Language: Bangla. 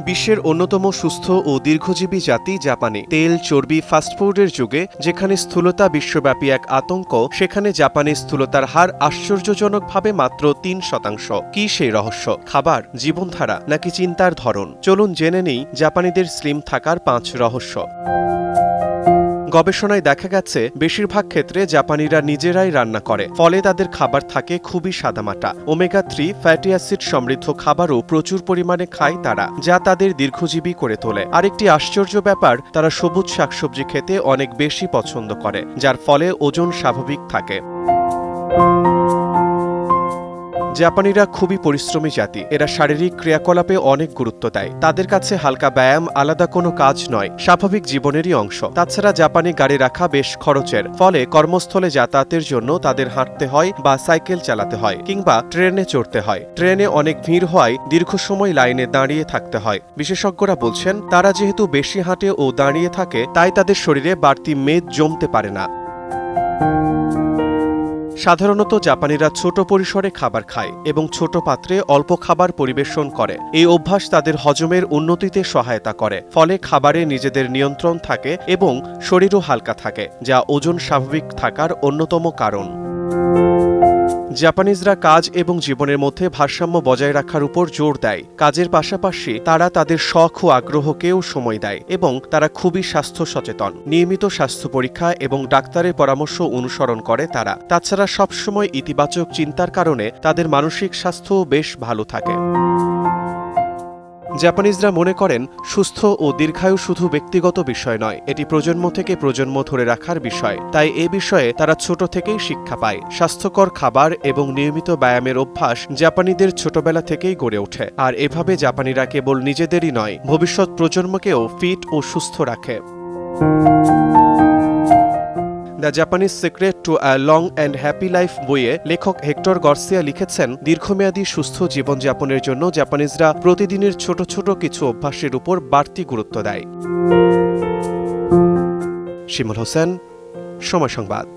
বিশ্বের অন্যতম সুস্থ ও দীর্ঘজীবী জাতি জাপানি। তেল, চর্বি, ফাস্টফুডের যুগে যেখানে স্থূলতা বিশ্বব্যাপী এক আতঙ্ক, সেখানে জাপানে স্থূলতার হার আশ্চর্যজনকভাবে মাত্র ৩%। কি সেই রহস্য? খাবার, জীবনধারা নাকি চিন্তার ধরন? চলুন জেনে নেই জাপানিদের স্লিম থাকার ৫ রহস্য। গবেষণায় দেখা গেছে বেশিরভাগ ক্ষেত্রে জাপানিরা নিজেরাই রান্না করে, ফলে তাদের খাবার থাকে খুবই সাদামাটা। ওমেগা-3 ফ্যাটি অ্যাসিড সমৃদ্ধ খাবারও প্রচুর পরিমাণে খায় তারা, যা তাদের দীর্ঘজীবী করে তোলে। আরেকটি আশ্চর্য ব্যাপার, তারা সবুজ শাকসবজি খেতে অনেক বেশি পছন্দ করে, যার ফলে ওজন স্বাভাবিক থাকে। জাপানিরা খুবই পরিশ্রমী জাতি। এরা শারীরিক ক্রিয়াকলাপে অনেক গুরুত্ব দেয়। তাদের কাছে হালকা ব্যায়াম আলাদা কোনো কাজ নয়, স্বাভাবিক জীবনেরই অংশ। তাছাড়া জাপানি গাড়ি রাখা বেশ খরচের, ফলে কর্মস্থলে যাতায়াতের জন্য তাদের হাঁটতে হয় বা সাইকেল চালাতে হয়, কিংবা ট্রেনে চড়তে হয়। ট্রেনে অনেক ভিড় হওয়ায় দীর্ঘ সময় লাইনে দাঁড়িয়ে থাকতে হয়। বিশেষজ্ঞরা বলছেন, তারা যেহেতু বেশি হাঁটে ও দাঁড়িয়ে থাকে, তাই তাদের শরীরে বাড়তি মেদ জমতে পারে না। সাধারণত জাপানিরা ছোট পরিসরে খাবার খায় এবং ছোট পাত্রে অল্প খাবার পরিবেশন করে। এই অভ্যাস তাদের হজমের উন্নতিতে সহায়তা করে, ফলে খাবারে নিজেদের নিয়ন্ত্রণ থাকে এবং শরীরও হালকা থাকে, যা ওজন স্বাভাবিক থাকার অন্যতম কারণ। জাপানিজরা কাজ এবং জীবনের মধ্যে ভারসাম্য বজায় রাখার উপর জোর দেয়। কাজের পাশাপাশি তারা তাদের শখ ও আগ্রহকেও সময় দেয় এবং তারা খুবই স্বাস্থ্য সচেতন। নিয়মিত স্বাস্থ্য পরীক্ষা এবং ডাক্তারের পরামর্শ অনুসরণ করে তারা। তাছাড়া সবসময় ইতিবাচক চিন্তার কারণে তাদের মানসিক স্বাস্থ্যও বেশ ভালো থাকে। জাপানিজরা মনে করেন, সুস্থ ও দীর্ঘায়ু শুধু ব্যক্তিগত বিষয় নয়, এটি প্রজন্ম থেকে প্রজন্ম ধরে রাখার বিষয়। তাই এ বিষয়ে তারা ছোট থেকেই শিক্ষা পায়। স্বাস্থ্যকর খাবার এবং নিয়মিত ব্যায়ামের অভ্যাস জাপানিদের ছোটবেলা থেকেই গড়ে ওঠে। আর এভাবে জাপানিরা কেবল নিজেদেরই নয়, ভবিষ্যৎ প্রজন্মকেও ফিট ও সুস্থ রাখে। The Japanese secret to a long and happy life বইয়ে লেখক হেক্টর গার্সিয়া লিখেছেন, দীর্ঘমেয়াদী সুস্থ জীবনযাপনের জন্য জাপানিজরা প্রতিদিনের ছোট ছোট কিছু অভ্যাসের উপর বাড়তি গুরুত্ব দেয়। শিমুল হোসেন, সময় সংবাদ।